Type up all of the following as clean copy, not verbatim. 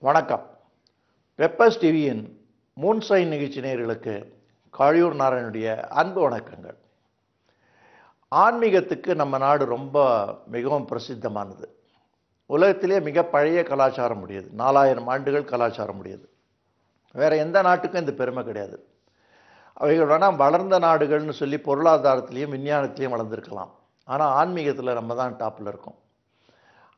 வணக்கம். பெப்பர்ஸ் டிவியின் மூன்சைன் நிகழ்ச்சி நேயர்களுக்கு காழியூர் நாராயணனுடைய அன்பு வணக்கங்கள். ஆன்மீகத்துக்கு நம்ம நாடு மிகவும் பிரசித்தமானது. உலகத்திலே மிக பழைய கலாச்சாரம் உடையது. 4000 ஆண்டுகள் கலாச்சாரம் உடையது. வேற எந்த நாட்டுக்கும் இந்த பெருமை கிடையாது. அவைகள் வேணா வளர்ந்த நாடுகள்னு சொல்லி பொருளாதாரத்திலையும் விஞ்ஞானத்திலையும் வளர்ந்துருக்கலாம். ஆனால் ஆன்மீகத்தில் நம்ம தான் டாப்பில் இருக்கோம்.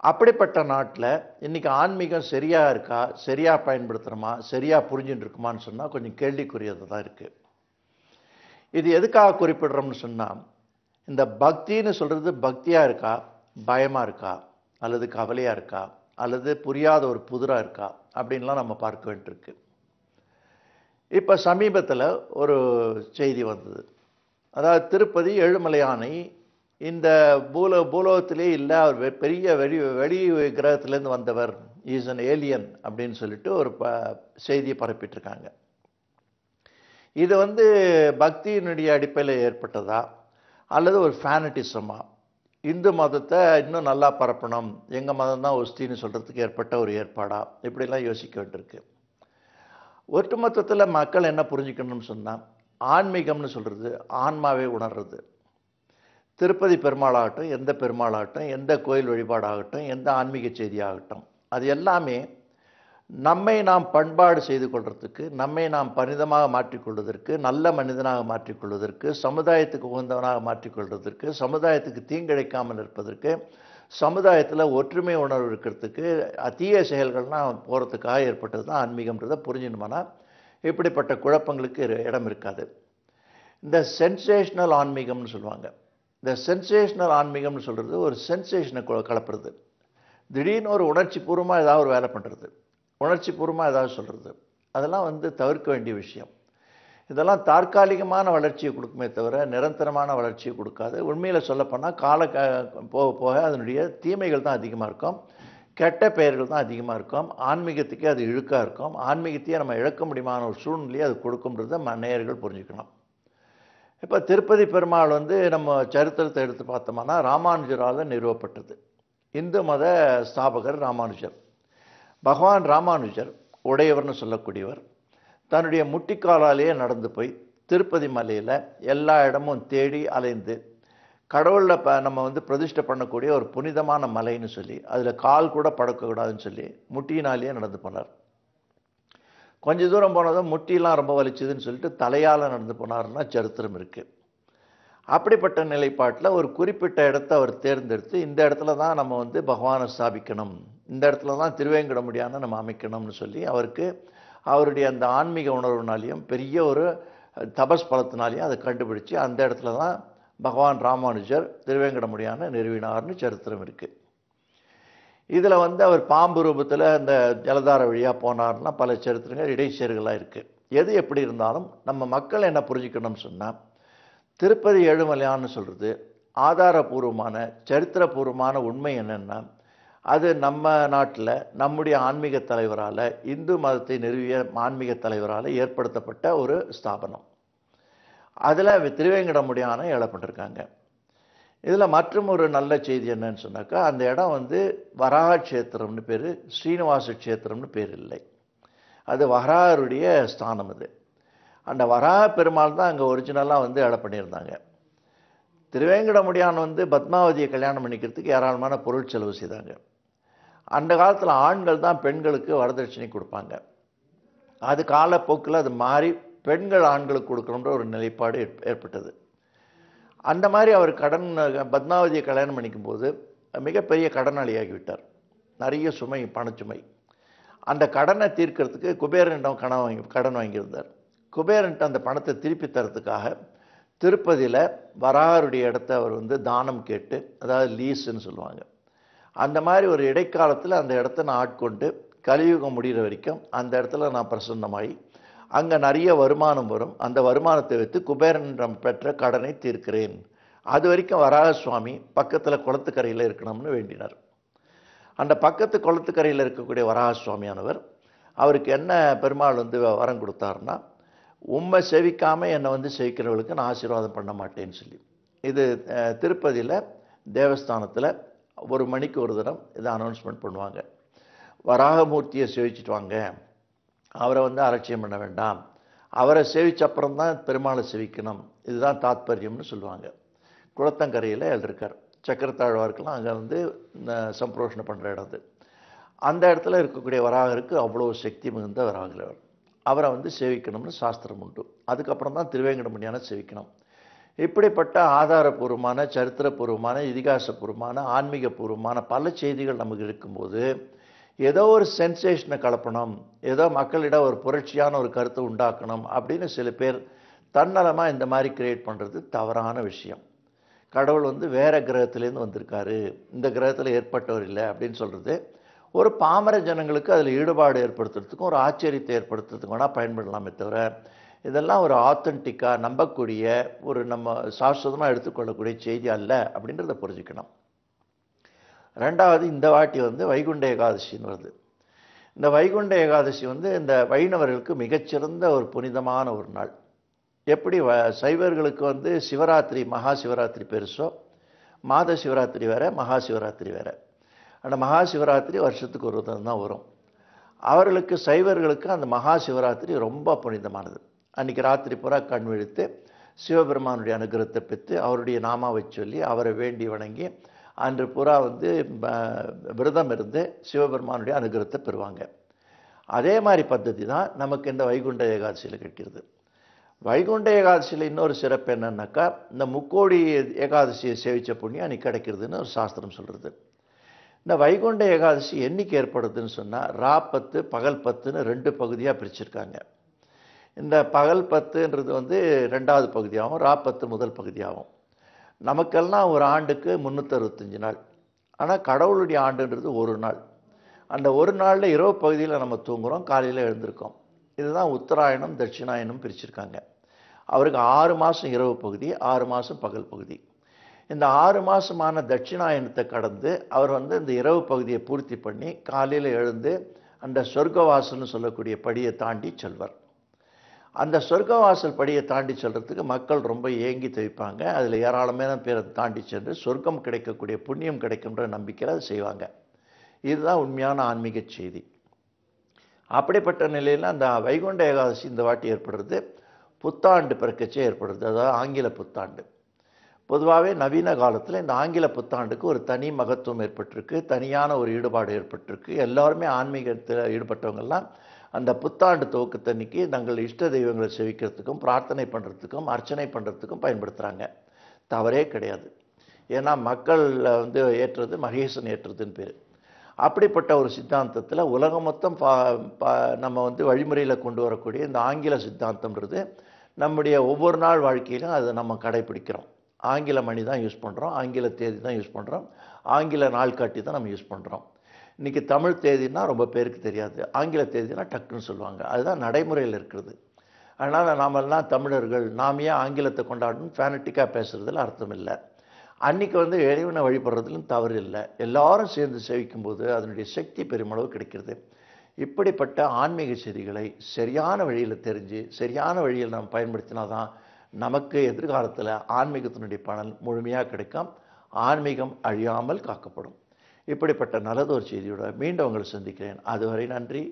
அப்படிப்பட்ட நாட்டில் இன்றைக்கி ஆன்மீகம் சரியாக இருக்கா, சரியாக பயன்படுத்துகிறோமா, சரியாக புரிஞ்சுட்டு இருக்குமான்னு சொன்னால் கொஞ்சம் கேள்விக்குரியது தான் இருக்குது. இது எதுக்காக குறிப்பிடுறோம்னு சொன்னால், இந்த பக்தின்னு சொல்கிறது பக்தியாக இருக்கா, பயமாக இருக்கா, அல்லது கவலையாக இருக்கா, அல்லது புரியாத ஒரு புதிராக இருக்கா அப்படின்லாம் நம்ம பார்க்க வேண்டியிருக்கு. இப்போ சமீபத்தில் ஒரு செய்தி வந்தது. அதாவது திருப்பதி ஏழுமலையானை இந்த பூலோகத்திலே இல்லை, அவர் பெரிய வெளி கிரகத்திலேருந்து வந்தவர், இஸ் அன் ஏலியன் அப்படின்னு சொல்லிட்டு ஒரு செய்தியை பரப்பிட்டுருக்காங்க. இது பக்தியினுடைய அடிப்படையில் ஏற்பட்டதா அல்லது ஒரு ஃபேனட்டிசமா? இந்து மதத்தை இன்னும் நல்லா பரப்பணும், எங்கள் மதம் தான் ஒஸ்தின்னு சொல்கிறதுக்கு ஏற்பட்ட ஒரு ஏற்பாடா? இப்படிலாம் யோசிக்க வேண்டியிருக்கு. ஒட்டுமொத்தத்தில் மக்கள் என்ன புரிஞ்சுக்கணும்னு சொன்னால், ஆன்மீகம்னு சொல்கிறது ஆன்மாவே உணர்றது. திருப்பதி பெருமாளாகட்டும், எந்த பெருமாளாகட்டும், எந்த கோயில் வழிபாடாகட்டும், எந்த ஆன்மீக செய்தியாகட்டும், அது எல்லாமே நம்மை நாம் பண்பாடு செய்து கொள்வதற்கு, நம்மை நாம் பரிதமாக மாற்றிக்கொள்வதற்கு, நல்ல மனிதனாக மாற்றிக்கொள்வதற்கு, சமுதாயத்துக்கு உகந்தவனாக மாற்றிக்கொள்வதற்கு, சமுதாயத்துக்கு தீங்கிழைக்காமல் இருப்பதற்கு, சமுதாயத்தில் ஒற்றுமை உணர்வு இருக்கிறதுக்கு, தீய செயல்கள்லாம் போகிறதுக்காக ஏற்பட்டது தான் ஆன்மீகம்ன்றதை புரிஞ்சிடுமானா இப்படிப்பட்ட குழப்பங்களுக்கு இடம் இருக்காது. இந்த சென்சேஷனல் ஆன்மீகம்னு சொல்லுவாங்க. இந்த சென்சேஷனல் ஆன்மீகம்னு சொல்கிறது ஒரு சென்சேஷனை கலப்புறது. திடீர்னு ஒரு உணர்ச்சி பூர்வமாக ஏதாவது ஒரு வேலை பண்ணுறது, உணர்ச்சி பூர்வமாக ஏதாவது சொல்கிறது, அதெல்லாம் தவிர்க்க வேண்டிய விஷயம். இதெல்லாம் தற்காலிகமான வளர்ச்சியை கொடுக்குமே தவிர நிரந்தரமான வளர்ச்சியை கொடுக்காது. உண்மையில் சொல்லப்போனால் போக போக அதனுடைய தீமைகள் தான் அதிகமாக இருக்கும், கெட்ட பெயர்கள் தான் அதிகமாக இருக்கும். ஆன்மீகத்துக்கே அது இழுக்காக இருக்கும். ஆன்மீகத்தையே நம்ம இழக்க முடியுமான ஒரு சூழ்நிலையை அது கொடுக்கும்ன்றதை நேயர்கள் புரிஞ்சுக்கணும். இப்போ திருப்பதி பெருமாள் நம்ம சரித்திரத்தை எடுத்து பார்த்தோம்னா ராமானுஜரால் நிறுவப்பட்டது. இந்து மத ஸ்தாபகர் ராமானுஜர். பகவான் ராமானுஜர் உடையவர்னு சொல்லக்கூடியவர் தன்னுடைய முட்டிக்காலாலேயே நடந்து போய் திருப்பதி மலையில் எல்லா இடமும் தேடி அலைந்து கடவுளில் நம்ம பிரதிஷ்டை பண்ணக்கூடிய ஒரு புனிதமான மலைன்னு சொல்லி அதில் கால் கூட படக்கக்கூடாதுன்னு சொல்லி முட்டியினாலேயே நடந்து போனார். கொஞ்சம் தூரம் போனதும் முட்டிலாம் ரொம்ப வலிச்சுதுன்னு சொல்லிட்டு தலையால் நடந்து போனார்னா சரித்திரம் இருக்குது. அப்படிப்பட்ட நிலைப்பாட்டில் ஒரு குறிப்பிட்ட இடத்த அவர் தேர்ந்தெடுத்து, இந்த இடத்துல தான் நம்ம பகவானை ஸ்தாபிக்கணும், இந்த இடத்துல தான் திருவேங்கடமுடியான நம்ம அமைக்கணும்னு சொல்லி அவருடைய அந்த ஆன்மீக உணர்வுனாலையும் பெரிய ஒரு தபஸ் பலத்தினாலையும் அதை கண்டுபிடிச்சு அந்த இடத்துல தான் பகவான் ராமானுஜர் திருவேங்கடமுடியான நிறுவினார்னு சரித்திரம் இருக்குது. இதில் அவர் பாம்பு ரூபத்தில் அந்த ஜலதார வழியாக போனார்னா பல சரித்திரங்கள் இடைச்சேர்களாக இருக்குது. எது எப்படி இருந்தாலும் நம்ம மக்கள் என்ன புரிஞ்சுக்கணும்னு சொன்னால், திருப்பதி ஏழுமலையான்னு சொல்கிறது ஆதாரபூர்வமான சரித்திரபூர்வமான உண்மை என்னென்னா, அது நம்ம நாட்டில் நம்முடைய ஆன்மீக தலைவரால், இந்து மதத்தை நிறுவிய ஆன்மீக தலைவரால் ஏற்படுத்தப்பட்ட ஒரு ஸ்தாபனம். அதில் திருவேங்கடமுடியான ஏழப்பட்டிருக்காங்க. இதில் மற்றும் ஒரு நல்ல செய்தி என்னன்னு சொன்னாக்கா, அந்த இடம் வராக க்ஷேத்திரம்னு பேர், ஸ்ரீனிவாச க்ஷேத்திரம்னு பேர் இல்லை. அது வராகருடைய ஸ்தானம். அது அந்த வராக பெருமாள் தான் அங்கே ஒரிஜினலாக இடம் பண்ணியிருந்தாங்க. திருவேங்கடமுடியான் பத்மாவதியை கல்யாணம் பண்ணிக்கிறதுக்கு ஏராளமான பொருள் செலவு செய்தாங்க. அந்த காலத்தில் ஆண்கள் தான் பெண்களுக்கு வரதட்சணை கொடுப்பாங்க. அது காலப்போக்கில் அது மாறி பெண்கள் ஆண்களுக்கு கொடுக்கணுன்ற ஒரு நிலைப்பாடு ஏற்பட்டது. அந்த மாதிரி அவர் பத்மாவதியை கல்யாணம் பண்ணிக்கும்போது மிகப்பெரிய கடனாளியாகிவிட்டார். நிறைய சுமை, பணச்சுமை. அந்த கடனை தீர்க்கிறதுக்கு குபேரனிடம் கடன் வாங்கியிருந்தார். குபேரன்ட்டு அந்த பணத்தை திருப்பி தரத்துக்காக திருப்பதியில் வராகருடைய இடத்த அவர் தானம் கேட்டு, அதாவது லீஸுன்னு சொல்லுவாங்க, அந்த மாதிரி ஒரு இடைக்காலத்தில் அந்த இடத்த நான் ஆட்கொண்டு கலியுகம் முடிகிற வரைக்கும் அந்த இடத்துல நான் பிரசன்னமாகி அங்கே நிறைய வருமானம் வரும், அந்த வருமானத்தை வைத்து குபேரனிடம் பெற்ற கடனை தீர்க்கிறேன், அது வரைக்கும் வராக சுவாமி பக்கத்தில் குளத்துக்கரையில் இருக்கணும்னு வேண்டினார். அந்த பக்கத்து குளத்துக்கரையில் இருக்கக்கூடிய வராக சுவாமியானவர் அவருக்கு என்ன பெருமாள் வரம் கொடுத்தாருன்னா, உம்மை செவிக்காமல் என்னை செவிக்கிறவர்களுக்கு நான் ஆசீர்வாதம் பண்ண மாட்டேன்னு சொல்லி. இது திருப்பதியில் தேவஸ்தானத்தில் 1 மணிக்கு ஒரு தரம் இதை அனௌன்ஸ்மெண்ட் பண்ணுவாங்க. வராகமூர்த்தியை சேவிச்சுட்டு வாங்க, அவரை வந்து அலட்சியம் பண்ண வேண்டாம், அவரை சேவிச்ச அப்புறம் தான் பெருமாளை சேவிக்கணும், இதுதான் தாத்பரியம்னு சொல்லுவாங்க. குளத்தங்கரையில் எழுதியிருக்கார். சக்கரத்தாழ்வாருக்கெல்லாம் அங்கே வந்து சம்பிரோஷணம் பண்ணுற இடம் அது. அந்த இடத்துல இருக்கக்கூடிய வராகருக்கு அவ்வளோ சக்தி மிகுந்த வராகர். அவரை வந்து சேவிக்கணும்னு சாஸ்திரம் உண்டு. அதுக்கப்புறம் தான் திருவேங்கடமுடியான சேவிக்கணும். இப்படிப்பட்ட ஆதாரபூர்வமான, சரித்திரபூர்வமான, இதிகாசபூர்வமான, ஆன்மீகபூர்வமான பல செய்திகள் நமக்கு இருக்கும்போது ஏதோ ஒரு சென்சேஷனை கலப்பணும், ஏதோ மக்களிடம் ஒரு புரட்சியான ஒரு கருத்தை உண்டாக்கணும் அப்படின்னு சில பேர் தன்னலமாக இந்த மாதிரி கிரியேட் பண்ணுறது தவறான விஷயம். கடவுள் வந்து வேற கிரகத்திலேருந்து வந்திருக்காரு, இந்த கிரகத்தில் ஏற்பட்டவர் இல்லை அப்படின்னு சொல்கிறது ஒரு பாமர ஜனங்களுக்கு அதில் ஈடுபாடு ஏற்படுத்துறதுக்கும் ஒரு ஆச்சரியத்தை ஏற்படுத்துறதுக்கும் வேணால் பயன்படலாமே தவிர, இதெல்லாம் ஒரு ஆத்தென்டிக்காக நம்பக்கூடிய ஒரு நம்ம சாஸ்வதமாக எடுத்துக்கொள்ளக்கூடிய செய்தி அல்ல அப்படின்றத புரிஞ்சுக்கணும். ரெண்டாவது, இந்த வாட்டி வந்து வைகுண்ட ஏகாதசின்னு வருது. இந்த வைகுண்ட ஏகாதசி வந்து இந்த வைணவர்களுக்கு மிகச்சிறந்த ஒரு புனிதமான ஒரு நாள். எப்படி சைவர்களுக்கு வந்து சிவராத்திரி, மகா சிவராத்திரி பெருசோ, மாத சிவராத்திரி வேற, மகா சிவராத்திரி வேற. அந்த மகா சிவராத்திரி வருஷத்துக்கு ஒரு தான் வரும். அவர்களுக்கு, சைவர்களுக்கு அந்த மகா சிவராத்திரி ரொம்ப புனிதமானது. அன்றைக்கி ராத்திரி பூரா கண் விழித்து சிவபெருமானுடைய அனுகிரகத்தை பெற்று அவருடைய நாமாவை சொல்லி அவரை வேண்டி வணங்கி அன்று பூரா வந்து விரதம் இருந்து சிவபெருமானுடைய அனுகிரகத்தை பெறுவாங்க. அதே மாதிரி பద్ధதி தான் நமக்கு இந்த வைகுண்ட ஏகாதசியில் கிடைக்கிறது. வைகுண்ட ஏகாதசியில் இன்னொரு சிறப்பு என்னன்னாக்கா, இந்த முக்கோடி ஏகாதசியை சேவித்த புண்ணியம் அன்றைக்கி கிடைக்கிறதுன்னு ஒரு சாஸ்திரம் சொல்கிறது. இந்த வைகுண்ட ஏகாதசி என்னைக்கு ஏற்படுதுன்னு சொன்னால், ரா 10 பகல் 10ன்னு 2 பகுதியாக பிரிச்சிருக்காங்க. இந்த பகல் 10ன்றது வந்து 2வது பகுதியாகும், ரா 10 முதல் பகுதியாகும். நமக்கெல்லாம் ஒரு ஆண்டுக்கு 365 நாள். ஆனால் கடவுளுடைய ஆண்டுன்றது ஒரு நாள். அந்த ஒரு நாளில் இரவு பகுதியில் நம்ம தூங்குகிறோம், காலையில் எழுந்திருக்கோம். இதுதான் உத்தராயணம் தட்சிணாயணம் பிரிச்சிருக்காங்க. அவருக்கு 6 மாதம் இரவு பகுதி, 6 மாதம் பகல் பகுதி. இந்த 6 மாதமான தட்சிணாயனத்தை கடந்து அவர் வந்து இந்த இரவு பகுதியை பூர்த்தி பண்ணி காலையில் எழுந்து அந்த சொர்க்கவாசல்னு சொல்லக்கூடிய படியை தாண்டி செல்வார். அந்த சொர்க்கவாசல் படியை தாண்டி செல்றதுக்கு மக்கள் ரொம்ப ஏங்கி தவிப்பாங்க. அதில் ஏராளமான பேரை தாண்டி சென்று சொர்க்கம் கிடைக்கக்கூடிய புண்ணியம் கிடைக்கும்ன்ற நம்பிக்கையில் அதை செய்வாங்க. இதுதான் உண்மையான ஆன்மீக செய்தி. அப்படிப்பட்ட நிலையில் அந்த வைகுண்ட ஏகாதசி இந்த வாட்டி ஏற்படுறது புத்தாண்டு பிறக்கச்சே ஏற்படுறது, அதாவது ஆங்கில புத்தாண்டு. பொதுவாகவே நவீன காலத்தில் இந்த ஆங்கில புத்தாண்டுக்கு ஒரு தனி மகத்துவம் ஏற்பட்டிருக்கு, தனியான ஒரு ஈடுபாடு ஏற்பட்டிருக்கு. எல்லாருமே ஆன்மீகத்தில் ஈடுபட்டவங்கெல்லாம் அந்த புத்தாண்டு துவக்கத்தன்னைக்கு தங்கள் இஷ்ட தெய்வங்களை சேவிக்கிறதுக்கும், பிரார்த்தனை பண்ணுறதுக்கும், அர்ச்சனை பண்ணுறதுக்கும் பயன்படுத்துகிறாங்க. தவறே கிடையாது. ஏன்னா மக்கள் வந்து ஏற்றுறது மகேசன் ஏற்றுறதுன்னு பேர். அப்படிப்பட்ட ஒரு சித்தாந்தத்தில் உலகம் மொத்தம் நம்ம வந்து வழிமுறையில் கொண்டு வரக்கூடிய இந்த ஆங்கில சித்தாந்தம்ன்றது நம்முடைய ஒவ்வொரு நாள் வாழ்க்கையிலும் அதை நம்ம கடைப்பிடிக்கிறோம். ஆங்கில மணி தான் யூஸ் பண்ணுறோம், ஆங்கில தேதி தான் யூஸ் பண்ணுறோம், ஆங்கில நாள்காட்டி தான் நம்ம யூஸ் பண்ணுறோம். இன்றைக்கி தமிழ் தேதினா ரொம்ப பேருக்கு தெரியாது, ஆங்கில தேதினா டக்குன்னு சொல்லுவாங்க. அதுதான் நடைமுறையில் இருக்கிறது. அதனால் நாமெல்லாம் தமிழர்கள், நாம் ஏன் ஆங்கிலத்தை கொண்டாடணும் ஃபேனட்டிக்காக பேசுகிறதுல அர்த்தம் இல்லை. அன்றைக்கி வந்து இறைவனை வழிபடுறதுலும் தவறு இல்லை. எல்லாரும் சேர்ந்து சேவிக்கும்போது அதனுடைய சக்தி பெருமளவு கிடைக்கிறது. இப்படிப்பட்ட ஆன்மீக செய்திகளை சரியான வழியில் தெரிஞ்சு சரியான வழியில் நாம் பயன்படுத்தினா தான் நமக்கு எதிர்காலத்தில் ஆன்மீகத்தினுடைய பலன் முழுமையாக கிடைக்கும். ஆன்மீகம் அழியாமல் காக்கப்படும். இப்படிப்பட்ட நல்லதொரு செய்தியோட மீண்டும் உங்களை சந்திக்கிறேன். அதுவரை நன்றி.